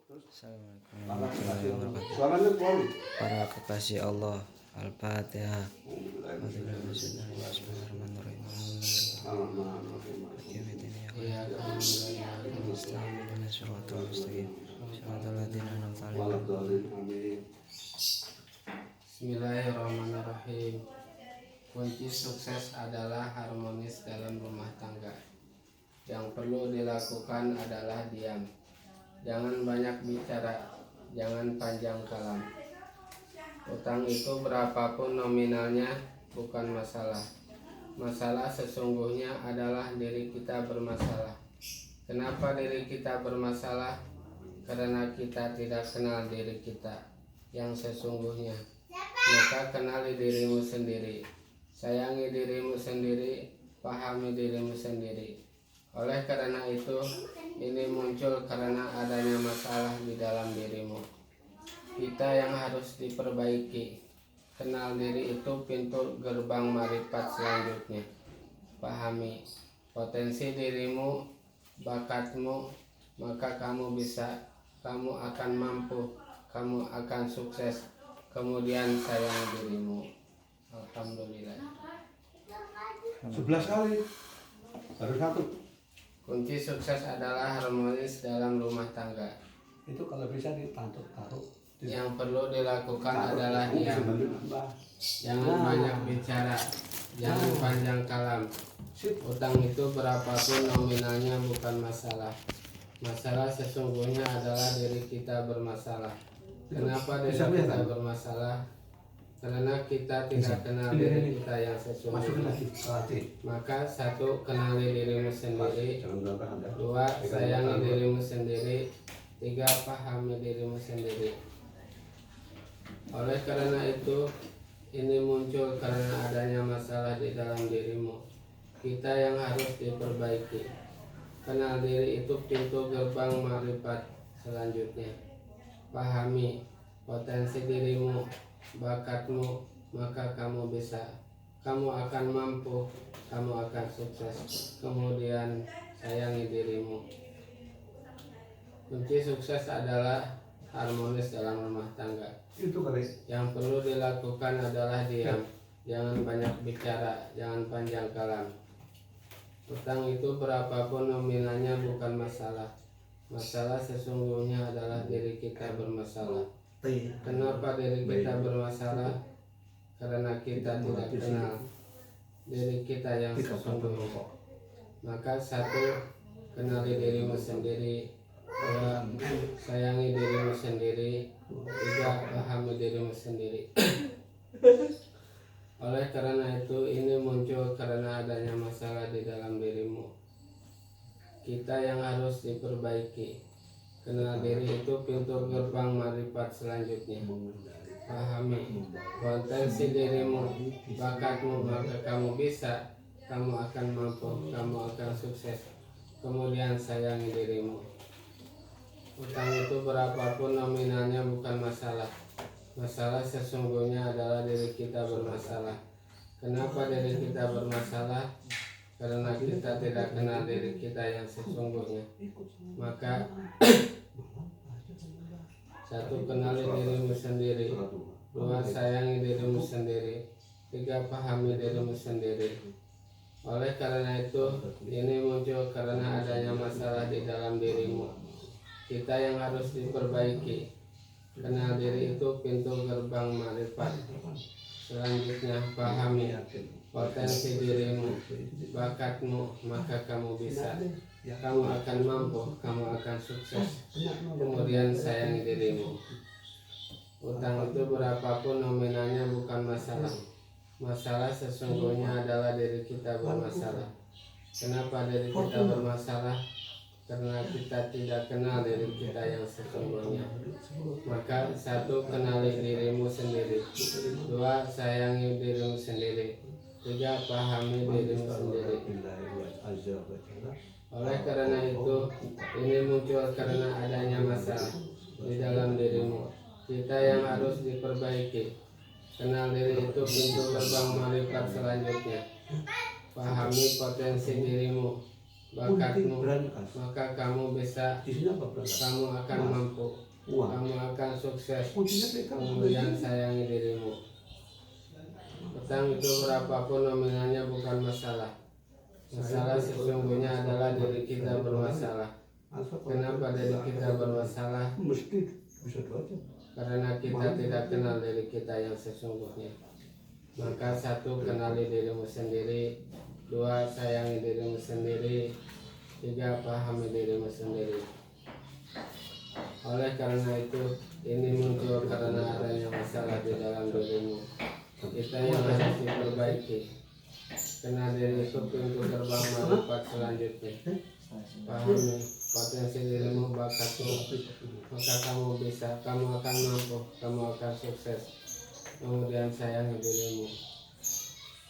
Assalamualaikum warahmatullahi wabarakatuh. Para kekasih Allah, Al-Fatihah. Bismillahirrahmanirrahim. Kunci sukses adalah harmonis dalam rumah tangga. Yang perlu dilakukan adalah diam. Jangan banyak bicara, jangan panjang kalam. Utang itu berapapun nominalnya bukan masalah. Masalah sesungguhnya adalah diri kita bermasalah. Kenapa diri kita bermasalah? Karena kita tidak kenal diri kita yang sesungguhnya. Maka kenali dirimu sendiri. Sayangi dirimu sendiri, pahami dirimu sendiri. Oleh karena itu, ini muncul karena adanya masalah di dalam dirimu. Kita yang harus diperbaiki. Kenal diri itu pintu gerbang marifat selanjutnya. Pahami potensi dirimu, bakatmu, maka kamu bisa, kamu akan mampu, kamu akan sukses. Kemudian sayangi dirimu. Alhamdulillah. 11 kali baru satu. Kunci sukses adalah harmonis dalam rumah tangga. Itu kalau bisa taruh. Yang perlu dilakukan adalah diam. Jangan banyak bicara, jangan panjang kalam. Utang itu berapapun nominalnya bukan masalah. Masalah sesungguhnya adalah diri kita bermasalah. Kenapa diri kita bermasalah? Karena kita tidak kenal diri kita yang sesungguhnya. Maka satu, kenali dirimu sendiri. Dua, sayangi dirimu sendiri. Tiga, pahami dirimu sendiri. Oleh karena itu, ini muncul karena adanya masalah di dalam dirimu. Kita yang harus diperbaiki. Kenal diri itu pintu gerbang marifat selanjutnya. Pahami potensi dirimu, bakatmu, maka kamu bisa, kamu akan mampu, kamu akan sukses. Kemudian sayangi dirimu. Kunci sukses adalah harmonis dalam rumah tangga. Yang perlu dilakukan adalah diam. Jangan banyak bicara, jangan panjang kalam. Utang itu berapapun nominalnya bukan masalah. Masalah sesungguhnya adalah diri kita bermasalah. Kenapa diri kita bermasalah? Karena kita tidak kenal diri kita yang sesungguhnya. Maka satu, kenali dirimu sendiri. Dua, sayangi dirimu sendiri. Tiga, pahami dirimu sendiri. Oleh karena itu, ini muncul karena adanya masalah di dalam dirimu. Kita yang harus diperbaiki. Kenal diri itu pintu gerbang marifat selanjutnya. Pahami potensi dirimu, bakatmu, maka kamu bisa, kamu akan mampu, kamu akan sukses. Kemudian sayangi dirimu. Utang itu berapapun nominalnya bukan masalah. Masalah sesungguhnya adalah diri kita bermasalah. Kenapa diri kita bermasalah? Karena kita tidak kenal diri kita yang sesungguhnya. Maka satu, kenali dirimu sendiri. Dua, sayangi dirimu sendiri. Tiga, pahami dirimu sendiri. Oleh karena itu, ini muncul karena adanya masalah di dalam dirimu. Kita yang harus diperbaiki. Kenal diri itu pintu gerbang marifat. Selanjutnya, pahami potensi dirimu, bakatmu, maka kamu bisa, kamu akan mampu, kamu akan sukses. Kemudian sayangi dirimu. Utang itu berapapun nominalnya bukan masalah. Masalah sesungguhnya adalah diri kita bermasalah. Kenapa diri kita bermasalah? Karena kita tidak kenal diri kita yang sesungguhnya. Maka satu, kenali dirimu sendiri. Dua, sayangi dirimu sendiri. Tiga, pahami dirimu sendiri. Oleh karena itu, ini muncul karena adanya masalah di dalam dirimu. Kita yang harus diperbaiki. Kenal diri itu pintu gerbang marifat selanjutnya. Pahami potensi dirimu, bakatmu, Berangkas. maka kamu bisa, Di sini apa berangkas? kamu akan mampu, Uang. kamu akan sukses, Kuncinya pegang. kemudian sayangi dirimu. Utang itu berapapun nominalnya bukan masalah. Masalah sesungguhnya adalah diri kita bermasalah. Kenapa diri kita bermasalah? Mesti bisa itu aja. Karena kita tidak kenal diri kita yang sesungguhnya. Maka satu, kenali dirimu sendiri. Dua, sayangi dirimu sendiri. Tiga, pahami dirimu sendiri. Oleh karena itu, ini muncul karena adanya masalah di dalam dirimu. Kita yang harus diperbaiki. Kenal diri itu pintu gerbang marifat selanjutnya. Pahami potensi dirimu, bakatmu, maka kamu bisa, kamu akan mampu, kamu akan sukses. Kemudian sayangi dirimu.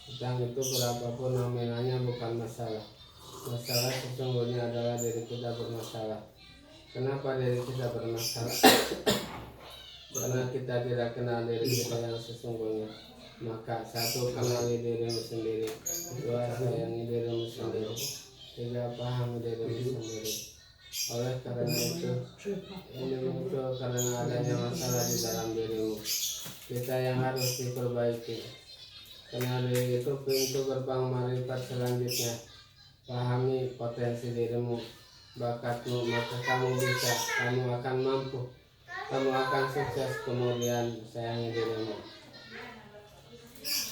Utang itu berapapun nominalnya bukan masalah. Masalah sesungguhnya adalah diri kita bermasalah. Kenapa diri kita bermasalah? Karena kita tidak kenal diri kita yang sesungguhnya. Maka satu, kenali dirimu sendiri. Dua, sayangi dirimu sendiri. Tiga, pahami dirimu sendiri. Oleh karena itu, ini muncul karena adanya masalah di dalam dirimu. Kita yang harus diperbaiki. Kenal diri itu pintu gerbang marifat selanjutnya. Pahami potensi dirimu, bakatmu, maka kamu bisa, kamu akan mampu, kamu akan sukses. Kemudian sayangi dirimu.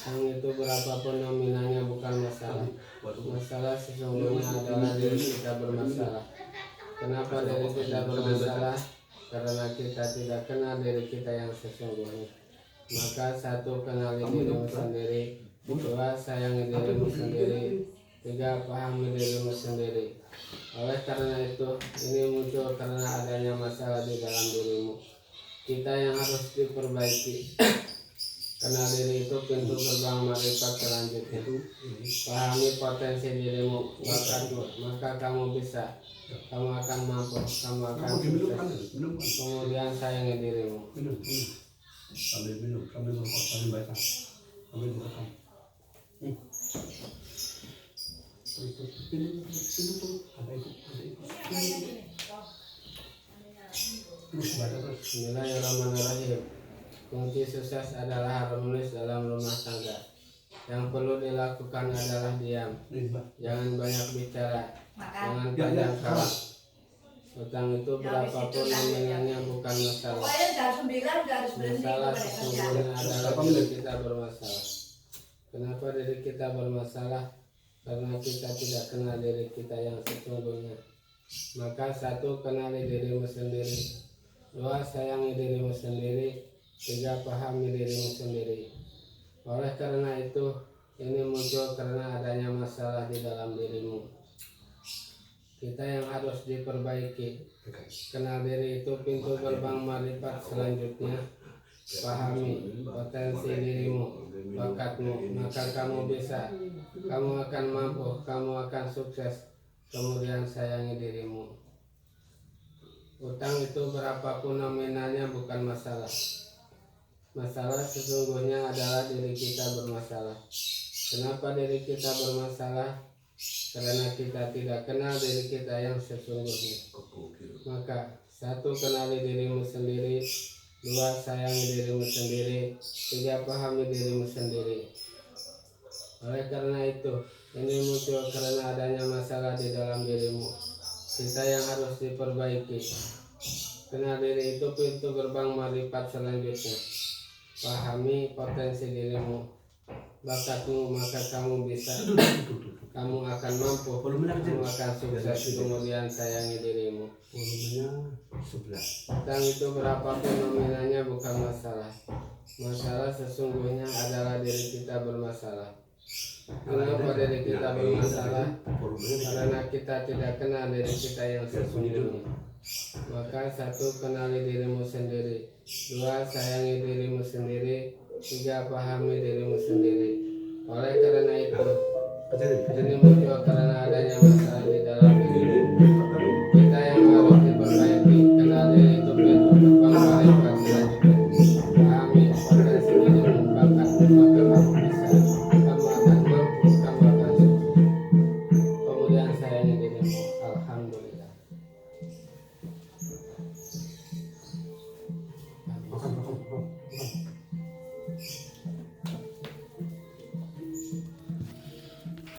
Yang itu berapapun nominalnya bukan masalah. Masalah sesungguhnya adalah diri kita bermasalah. Kenapa diri kita bermasalah? Karena kita tidak kenal diri kita yang sesungguhnya. Maka satu, kenali dirimu sendiri. Dua, sayangi dirimu sendiri. Tiga, pahami dirimu sendiri. Oleh karena itu, ini muncul karena adanya masalah di dalam dirimu. Kita yang harus diperbaiki. Kenal diri itu pintu gerbang marifat selanjutnya. Pahami potensi dirimu, bakatmu, maka kamu bisa, kamu akan mampu, kamu akan sukses. Kemudian sayangi dirimu. Minum. Sambil minum, sambil merokok, sambil baca, sambil makan. Bismillahirrahmanirrahim. Kunci sukses adalah harmonis dalam rumah tangga. Yang perlu dilakukan adalah diam. Jangan banyak bicara. Jangan panjang kala. Utang itu berapapun nominalnya bukan masalah. Masalah sesungguhnya adalah diri kita bermasalah. Kenapa diri kita bermasalah? Karena kita tidak kenal diri kita yang sesungguhnya. Maka satu, kenali dirimu sendiri. Dua, sayangi dirimu sendiri. Tiga, pahami dirimu sendiri. Oleh karena itu, ini muncul karena adanya masalah di dalam dirimu. Kita yang harus diperbaiki. Kenal diri itu pintu gerbang marifat selanjutnya. Pahami potensi dirimu, bakatmu, maka kamu bisa, kamu akan mampu, kamu akan sukses. Kemudian sayangi dirimu. Utang itu berapapun nominalnya bukan masalah. Masalah sesungguhnya adalah diri kita bermasalah. Kenapa diri kita bermasalah? Karena kita tidak kenal diri kita yang sesungguhnya. Maka satu, kenali dirimu sendiri. Dua, sayangi dirimu sendiri. Tiga, pahami dirimu sendiri. Oleh karena itu, ini muncul karena adanya masalah di dalam dirimu. Kita yang harus diperbaiki. Kenal diri itu pintu gerbang marifat selanjutnya. Pahami potensi dirimu, bakatmu, maka kamu bisa, kamu akan mampu, kamu akan sukses. Kemudian sayangi dirimu. Volumenya 11. Utang itu berapapun nominalnya bukan masalah. Masalah sesungguhnya adalah diri kita bermasalah. Kenapa diri kita bermasalah? Karena kita tidak kenal diri kita yang sesungguhnya. Maka satu, kenali dirimu sendiri. Dua, sayangi dirimu sendiri. Tiga, pahami dirimu sendiri. Oleh karena itu, ini muncul karena adanya masalah di dalam dirimu.